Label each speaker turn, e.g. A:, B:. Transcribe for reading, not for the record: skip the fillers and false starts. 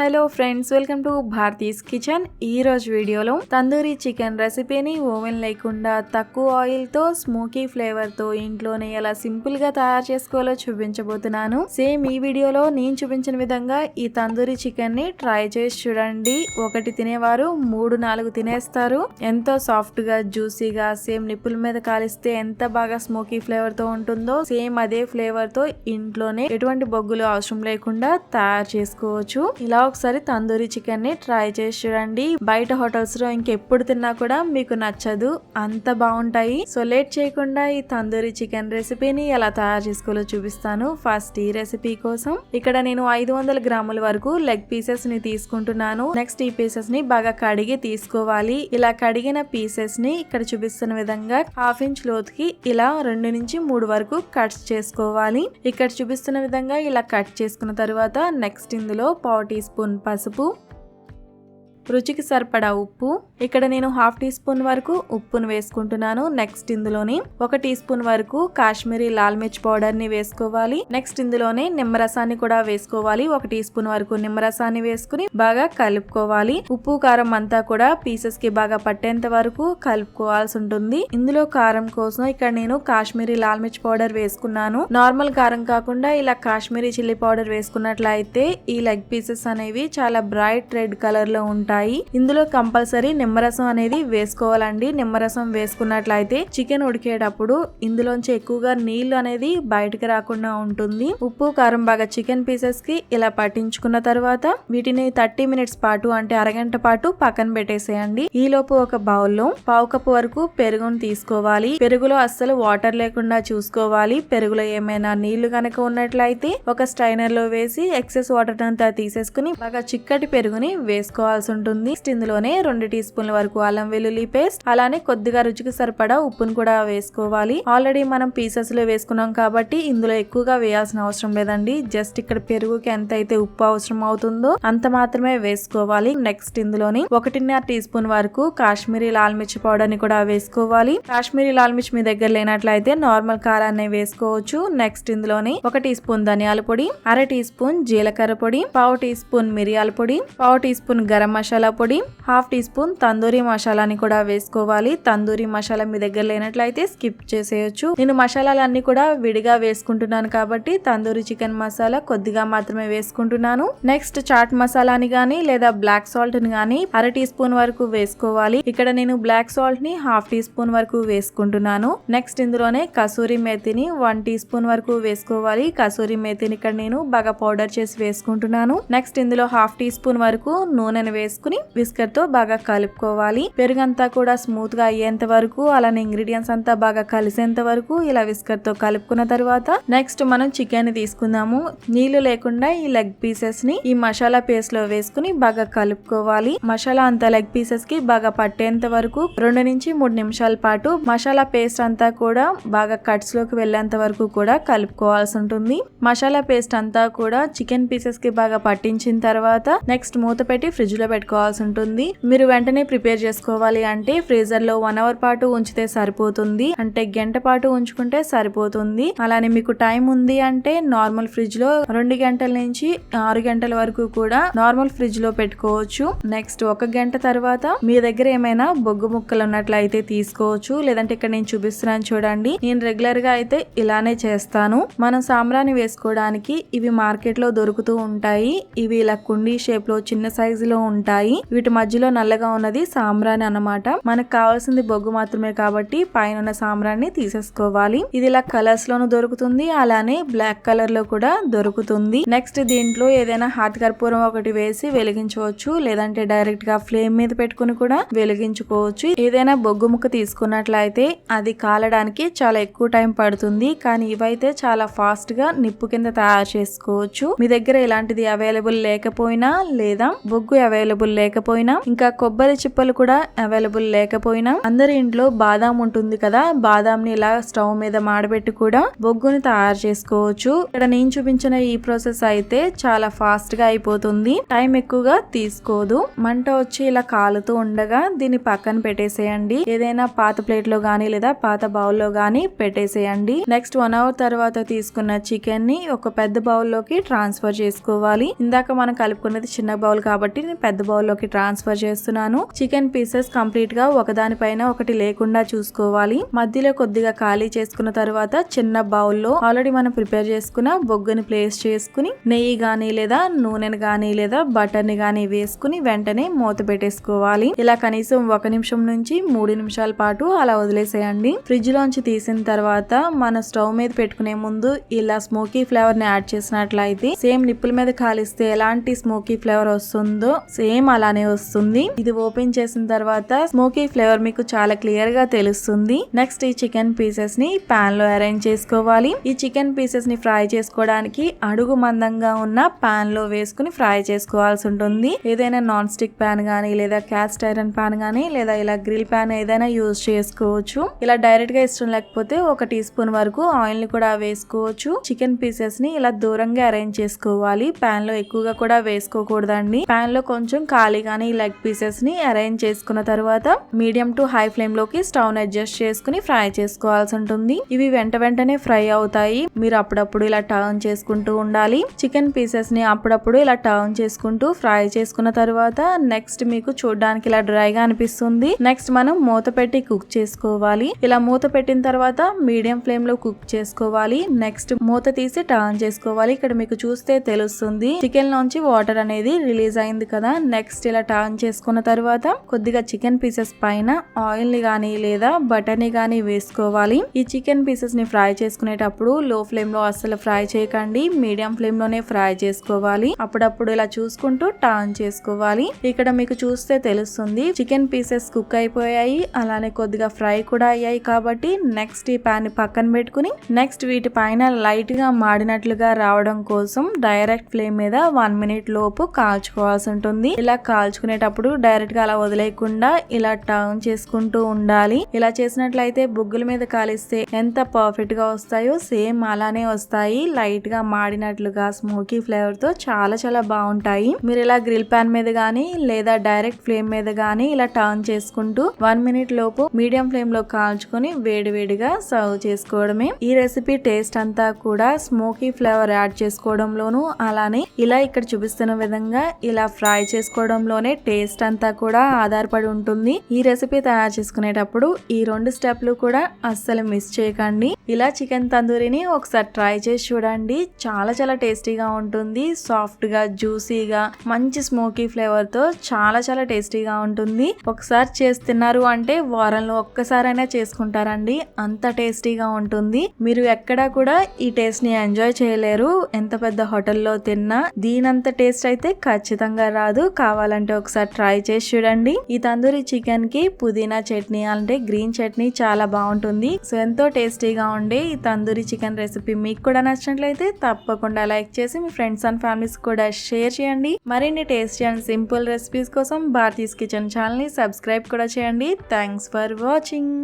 A: Hello friends, welcome to Bharati's kitchen. ఈ రోజు వీడియోలో తందూరి చికెన్ రెసిపీని ఓవెన్ లేకుండా తక్కువ ఆయిల్ తో స్మోకీ ఫ్లేవర్ తో ఇంట్లోనే ఎలా సింపుల్ గా తయారు చేసుకోవాలో చూపించబోతున్నాను. సేమ్ ఈ వీడియోలో నేను చూపించిన విధంగా ఈ తందూరి చికెన్ ని ట్రై చేసి చూడండి. ఒకటి తినేవారు 3-4 తినేస్తారు. ఎంతో సాఫ్ట్ గా జ్యూసీగా సేమ్ నిప్పుల మీద కాలిస్తే ఎంత బాగా స్మోకీ ఫ్లేవర్ తో ఉంటుందో సేమ్ అదే ఫ్లేవర్ తో ఇంట్లోనే ఎటువంటి బొగ్గులు అవసరం లేకుండా తయారు చేసుకోవచ్చు. ఇలా ఒకసారి తందూరి చికెన్ ని ట్రై చేసి చూడండి. బయట హోటల్స్ లో ఇంకెప్పుడు తిన్నా కూడా మీకు నచ్చదు, అంత బాగుంటాయి. సో లేట్ చేయకుండా ఈ తందూరి చికెన్ రెసిపీని ఎలా తయారు చేసుకోవాలో చూపిస్తాను. ఫస్ట్ ఈ రెసిపీ కోసం ఇక్కడ నేను 500 గ్రాముల వరకు లెగ్ పీసెస్ ని తీసుకుంటున్నాను. నెక్స్ట్ ఈ పీసెస్ ని బాగా కడిగి తీసుకోవాలి. ఇలా కడిగిన పీసెస్ ని ఇక్కడ చూపిస్తున్న విధంగా 1/2 ఇంచ్ లోతుకి ఇలా 2 నుంచి 3 వరకు కట్స్ చేసుకోవాలి. ఇక్కడ చూపిస్తున్న విధంగా ఇలా కట్ చేసుకున్న తర్వాత నెక్స్ట్ ఇందులో 1/4 టీ స్పూన్ పసుపు, రుచికి సరిపడా ఉప్పు, ఇక్కడ నేను 1/2 టీ స్పూన్ వరకు ఉప్పును వేసుకుంటున్నాను. నెక్స్ట్ ఇందులోని 1 టీ స్పూన్ వరకు కాశ్మీరీ లాల్ మిర్చ్ పౌడర్ ని వేసుకోవాలి. నెక్స్ట్ ఇందులోనే నిమ్మరసాన్ని కూడా వేసుకోవాలి. 1 టీ స్పూన్ వరకు నిమ్మరసాన్ని వేసుకుని బాగా కలుపుకోవాలి. ఉప్పు కారం అంతా కూడా పీసెస్ కి బాగా పట్టేంత వరకు కలుపుకోవాల్సి ఉంటుంది. ఇందులో కారం కోసం ఇక్కడ నేను కాశ్మీరీ లాల్ మిర్చ్ పౌడర్ వేసుకున్నాను. నార్మల్ కారం కాకుండా ఇలా కాశ్మీరీ చిల్లీ పౌడర్ వేసుకున్నట్లయితే ఈ లెగ్ పీసెస్ అనేవి చాలా బ్రైట్ రెడ్ కలర్ లో ఉంటాయి. ఇందులో కంపల్సరీ నిమ్మరసం అనేది వేసుకోవాలండి. నిమ్మరసం వేసుకున్నట్లయితే చికెన్ ఉడికేటప్పుడు ఇందులోంచి ఎక్కువగా నీళ్లు అనేది బయటకు రాకుండా ఉంటుంది. ఉప్పు కారం బాగా చికెన్ పీసెస్ కి ఇలా పట్టించుకున్న తర్వాత వీటిని 30 మినిట్స్ పాటు అంటే అరగంట పాటు పక్కన పెట్టేసేయండి. ఈ లోపు ఒక బౌల్లో 1/2 కప్పు వరకు పెరుగును తీసుకోవాలి. పెరుగులో అస్సలు వాటర్ లేకుండా చూసుకోవాలి. పెరుగులో ఏమైనా నీళ్లు కనుక ఉన్నట్లయితే ఒక స్ట్రైనర్ లో వేసి ఎక్సెస్ వాటర్ అంతా తీసేసుకుని బాగా చిక్కటి పెరుగుని వేసుకోవాల్సి ఉంటుంది. ఇందులోనే 2 టీ స్పూన్ల వరకు అల్లం వెల్లుల్లి పేస్ట్, అలానే కొద్దిగా రుచికి సరిపడా ఉప్పును కూడా వేసుకోవాలి. ఆల్రెడీ మనం పీసెస్ లో వేసుకున్నాం కాబట్టి ఇందులో ఎక్కువగా వేయాల్సిన అవసరం లేదండి. జస్ట్ ఇక్కడ పెరుగుకి ఎంత అయితే ఉప్పు అవసరం అవుతుందో అంత మాత్రమే వేసుకోవాలి. నెక్స్ట్ ఇందులోని 1.5 టీ స్పూన్ వరకు కాశ్మీరీ లాల్ మిర్చి పౌడర్ ని కూడా వేసుకోవాలి. కాశ్మీరీ లాల్ మిర్చి మీ దగ్గర లేనట్లయితే నార్మల్ కారాన్ని వేసుకోవచ్చు. నెక్స్ట్ ఇందులోని 1 టీ స్పూన్ ధనియాల పొడి, 1/2 టీ స్పూన్ జీలకర్ర పొడి, 1/2 టీ స్పూన్ మిరియాల పొడి, 1/2 టీ స్పూన్ గరం మసాలా పొడి, 1/2 టీ స్పూన్ తందూరి మసాలాని కూడా వేసుకోవాలి. తందూరి మసాలా మీ దగ్గర లేనట్లయితే స్కిప్ చేసేయచ్చు. నేను మసాలాలన్నీ కూడా విడిగా వేసుకుంటున్నాను కాబట్టి తందూరి చికెన్ మసాలా కొద్దిగా మాత్రమే వేసుకుంటున్నాను. నెక్స్ట్ చాట్ మసాలాని గానీ లేదా బ్లాక్ సాల్ట్ ని గానీ 1/2 టీ స్పూన్ వరకు వేసుకోవాలి. ఇక్కడ నేను బ్లాక్ సాల్ట్ ని 1/2 టీ స్పూన్ వరకు వేసుకుంటున్నాను. నెక్స్ట్ ఇందులోనే కసూరి మేతిని 1 టీ స్పూన్ వరకు వేసుకోవాలి. కసూరి మేతిని ఇక్కడ నేను బాగా పౌడర్ చేసి వేసుకుంటున్నాను. నెక్స్ట్ ఇందులో 1/2 టీ స్పూన్ వరకు నూనెను వేసుకుని విస్కర్ తో బాగా కలుపుకోవాలి. పెరుగంతా కూడా స్మూత్ గా అయ్యేంత వరకు, అలానే ఇంగ్రీడియంట్స్ అంతా బాగా కలిసేంత వరకు ఇలా విస్కర్ తో కలుపుకున్న తర్వాత నెక్స్ట్ మనం చికెన్ ని తీసుకుందాము. నీళ్లు లేకుండా ఈ లెగ్ పీసెస్ ని ఈ మసాలా పేస్ట్ లో వేసుకుని బాగా కలుపుకోవాలి. మసాలా అంతా లెగ్ పీసెస్ కి బాగా పట్టేంత వరకు 2 నుంచి 3 నిమిషాల పాటు మసాలా పేస్ట్ అంతా కూడా బాగా కట్స్ లోకి వెళ్లేంత వరకు కూడా కలుపుకోవాల్సి ఉంటుంది. మసాలా పేస్ట్ అంతా కూడా చికెన్ పీసెస్ కి బాగా పట్టించిన తర్వాత నెక్స్ట్ మూత పెట్టి ఫ్రిడ్జ్ లో పెట్టుకోవాల్సి ఉంటుంది. మీరు వెంటనే ప్రిపేర్ చేసుకోవాలి అంటే ఫ్రీజర్ లో 1 అవర్ పాటు ఉంచితే సరిపోతుంది. అంటే గంట పాటు ఉంచుకుంటే సరిపోతుంది. అలానే మీకు టైం ఉంది అంటే నార్మల్ ఫ్రిడ్జ్ లో 2 గంటల నుంచి 6 గంటల వరకు కూడా నార్మల్ ఫ్రిడ్జ్ లో పెట్టుకోవచ్చు. నెక్స్ట్ 1 గంట తర్వాత మీ దగ్గర ఏమైనా బొగ్గు ముక్కలు ఉన్నట్లయితే తీసుకోవచ్చు. లేదంటే ఇక్కడ నేను చూపిస్తున్నాను చూడండి, నేను రెగ్యులర్ గా అయితే ఇలానే చేస్తాను. మనం సాంబ్రాన్ని వేసుకోవడానికి ఇవి మార్కెట్ లో దొరుకుతూ ఉంటాయి. ఇవి ఇలా కుండీ షేప్ లో చిన్న సైజు లో ఉంటాయి. వీటి మధ్యలో నల్లగా ఉన్నది సాంబ్రాణి అన్నమాట. మనకు కావాల్సింది బొగ్గు మాత్రమే కాబట్టి పైన ఉన్న సాంబ్రాన్ని తీసేసుకోవాలి. ఇది ఇలా కలర్స్ లోను దొరుకుతుంది, అలానే బ్లాక్ కలర్ లో కూడా దొరుకుతుంది. నెక్స్ట్ దీంట్లో ఏదైనా హాట్ కర్పూరం ఒకటి వేసి వెలిగించవచ్చు, లేదంటే డైరెక్ట్ గా ఫ్లేమ్ మీద పెట్టుకుని కూడా వెలిగించుకోవచ్చు. ఏదైనా బొగ్గు ముక్క తీసుకున్నట్లయితే అది కాలడానికి చాలా ఎక్కువ టైం పడుతుంది, కానీ ఇవైతే చాలా ఫాస్ట్ గా నిప్పు కింద తయారు చేసుకోవచ్చు. మీ దగ్గర ఇలాంటిది అవైలబుల్ లేకపోయినా లేదా బొగ్గు అవైలబుల్ అవైలబుల్ లేకపోయినా, ఇంకా కొబ్బరి చిప్పలు కూడా అవైలబుల్ లేకపోయినా అందరి ఇంట్లో బాదాం ఉంటుంది కదా, బాదాంని ఇలా స్టవ్ మీద మాడబెట్టి కూడా బొగ్గుని తయారు చేసుకోవచ్చు. ఇక్కడ నేను చూపించిన ఈ ప్రాసెస్ అయితే చాలా ఫాస్ట్ గా అయిపోతుంది, టైం ఎక్కువగా తీసుకోదు. మంట వచ్చి ఇలా కాలుతూ ఉండగా దీన్ని పక్కన పెట్టేసేయండి. ఏదైనా పాత ప్లేట్ లో గానీ లేదా పాత బౌల్ లో గానీ పెట్టేసేయండి. నెక్స్ట్ 1 అవర్ తర్వాత తీసుకున్న చికెన్ ని ఒక పెద్ద బౌల్ లోకి ట్రాన్స్ఫర్ చేసుకోవాలి. ఇందాక మనం కలుపుకున్నది చిన్న బౌల్ కాబట్టి నేను పెద్ద బౌల్ లోకి ట్రాన్స్ఫర్ చేస్తున్నాను. చికెన్ పీసెస్ కంప్లీట్ గా ఒకదానిపైన ఒకటి లేకుండా చూసుకోవాలి. మధ్యలో కొద్దిగా ఖాళీ చేసుకున్న తర్వాత చిన్న బౌల్ లో ఆల్రెడీ మనం ప్రిపేర్ చేసుకున్న బొగ్గుని ప్లేస్ చేసుకుని నెయ్యి గానీ లేదా నూనెని గానీ లేదా బటర్ ని గానీ వేసుకుని వెంటనే మూత పెట్టేసుకోవాలి. ఇలా కనీసం 1 నిమిషం నుంచి 3 నిమిషాల పాటు అలా వదిలేసేయండి. ఫ్రిడ్జ్ లోంచి తీసిన తర్వాత మన స్టవ్ మీద పెట్టుకునే ముందు ఇలా స్మోకీ ఫ్లేవర్ ని యాడ్ చేసినట్లయితే సేమ్ నిప్పుల మీద కాలిస్తే ఎలాంటి స్మోకీ ఫ్లేవర్ వస్తుందో సేమ్ అలానే వస్తుంది. ఇది ఓపెన్ చేసిన తర్వాత స్మోకీ ఫ్లేవర్ మీకు చాలా క్లియర్ గా తెలుస్తుంది. నెక్స్ట్ ఈ చికెన్ పీసెస్ ని పాన్ లో అరేంజ్ చేసుకోవాలి. ఈ చికెన్ పీసెస్ ని ఫ్రై చేసుకోవడానికి అడుగు మందంగా ఉన్న పాన్ లో వేసుకుని ఫ్రై చేసుకోవాల్సి ఉంటుంది. ఏదైనా నాన్ స్టిక్ పాన్ గానీ లేదా క్యాస్ట్ ఐరన్ పాన్ గానీ లేదా ఇలా గ్రిల్ పాన్ ఏదైనా యూజ్ చేసుకోవచ్చు. ఇలా డైరెక్ట్ గా ఇష్టం లేకపోతే 1 టీ స్పూన్ వరకు ఆయిల్ ని కూడా వేసుకోవచ్చు. చికెన్ పీసెస్ ని ఇలా దూరంగా అరేంజ్ చేసుకోవాలి. పాన్ లో ఎక్కువగా కూడా వేసుకోకూడదండి. పాన్ లో కొంచెం ఖాళీగానే ఈ లెగ్ పీసెస్ ని అరేంజ్ చేసుకున్న తర్వాత మీడియం టు హై ఫ్లేమ్ లోకి స్టవ్ ని అడ్జస్ట్ చేసుకుని ఫ్రై చేసుకోవాల్సి ఉంటుంది. ఇవి వెంటనే ఫ్రై అవుతాయి. మీరు అప్పుడప్పుడు ఇలా టర్న్ చేసుకుంటూ ఉండాలి. చికెన్ పీసెస్ ని అప్పుడప్పుడు ఇలా టర్న్ చేసుకుంటూ ఫ్రై చేసుకున్న తర్వాత నెక్స్ట్ మీకు చూడడానికి ఇలా డ్రైగా అనిపిస్తుంది. నెక్స్ట్ మనం మూత పెట్టి కుక్ చేసుకోవాలి. ఇలా మూత పెట్టిన తర్వాత మీడియం ఫ్లేమ్ లో కుక్ చేసుకోవాలి. నెక్స్ట్ మూత తీసి టర్న్ చేసుకోవాలి. ఇక్కడ మీకు చూస్తే తెలుస్తుంది చికెన్ లోంచి వాటర్ అనేది రిలీజ్ అయింది కదా. నెక్స్ట్ ఇలా టర్న్ చేసుకున్న తర్వాత కొద్దిగా చికెన్ పీసెస్ పైన ఆయిల్ ని గానీ లేదా బటర్ ని గానీ వేసుకోవాలి. ఈ చికెన్ పీసెస్ ని ఫ్రై చేసుకునేటప్పుడు లో ఫ్లేమ్ లో అస్సలు ఫ్రై చేయకండి, మీడియం ఫ్లేమ్ లోనే ఫ్రై చేసుకోవాలి. అప్పుడప్పుడు ఇలా చూసుకుంటూ టర్న్ చేసుకోవాలి. ఇక్కడ మీకు చూస్తే తెలుస్తుంది చికెన్ పీసెస్ కుక్ అయిపోయాయి, అలానే కొద్దిగా ఫ్రై కూడా అయ్యాయి. కాబట్టి నెక్స్ట్ ఈ పాన్ ని పక్కన పెట్టుకుని నెక్స్ట్ వీటి పైన లైట్ గా మాడినట్లుగా రావడం కోసం డైరెక్ట్ ఫ్లేమ్ మీద 1 మినిట్ లోపు కాల్చుకోవాల్సి ఉంటుంది. ఇలా కాల్చుకునేటప్పుడు డైరెక్ట్ గా అలా వదిలేయకుండా ఇలా టర్న్ చేసుకుంటూ ఉండాలి. ఇలా చేసినట్లయితే బొగ్గుల మీద కాలిస్తే ఎంత పర్ఫెక్ట్ గా వస్తాయో సేమ్ అలానే వస్తాయి. లైట్ గా మాడినట్లుగా స్మోకీ ఫ్లేవర్ తో చాలా బాగుంటాయి. మీరు ఇలా గ్రిల్ పాన్ మీద గానీ లేదా డైరెక్ట్ ఫ్లేమ్ మీద గానీ ఇలా టర్న్ చేసుకుంటూ 1 మినిట్ లోపు మీడియం ఫ్లేమ్ లో కాల్చుకొని వేడివేడిగా సర్వ్ చేసుకోవడమే. ఈ రెసిపీ టేస్ట్ అంతా కూడా స్మోకీ ఫ్లేవర్ యాడ్ చేసుకోవడంలోను అలానే ఇలా ఇక్కడ చూపిస్తున్న విధంగా ఇలా ఫ్రై చేసుకోవడంలోనే టేస్ట్ అంతా కూడా ఆధారపడి ఉంటుంది. ఈ రెసిపీ తయారు చేసుకునేటప్పుడు ఈ 2 స్టెప్లు కూడా అస్సలు మిస్ చేయకండి. ఇలా చికెన్ తందూరిని ఒకసారి ట్రై చేసి చూడండి. చాలా టేస్టీగా ఉంటుంది. సాఫ్ట్ గా జ్యూసీగా మంచి స్మోకీ ఫ్లేవర్ తో చాలా టేస్టీగా ఉంటుంది. ఒకసారి చేస్తున్నారు అంటే వారంలో ఒక్కసారైనా చేసుకుంటారండి, అంత టేస్టీగా ఉంటుంది. మీరు ఎక్కడా కూడా ఈ టేస్ట్ ని ఎంజాయ్ చేయలేరు. ఎంత పెద్ద హోటల్లో తిన్నా దీనంత టేస్ట్ అయితే ఖచ్చితంగా రాదు. కావాలంటే ఒకసారి ట్రై చేసి చూడండి. ఈ తందూరి చికెన్ కి పుదీనా చట్నీ అంటే గ్రీన్ చట్నీ చాలా బాగుంటుంది. సో ఎంతో టేస్టీగా ఉండే ఈ తందూరి చికెన్ రెసిపీ మీకు కూడా నచ్చినట్లయితే తప్పకుండా లైక్ చేసి మీ ఫ్రెండ్స్ అండ్ ఫ్యామిలీస్ కూడా షేర్ చేయండి. మరిన్ని టేస్టీ అండ్ సింపుల్ రెసిపీస్ కోసం భారతీస్ కిచెన్ ఛానల్ ని సబ్స్క్రైబ్ కూడా చేయండి. Thanks for watching.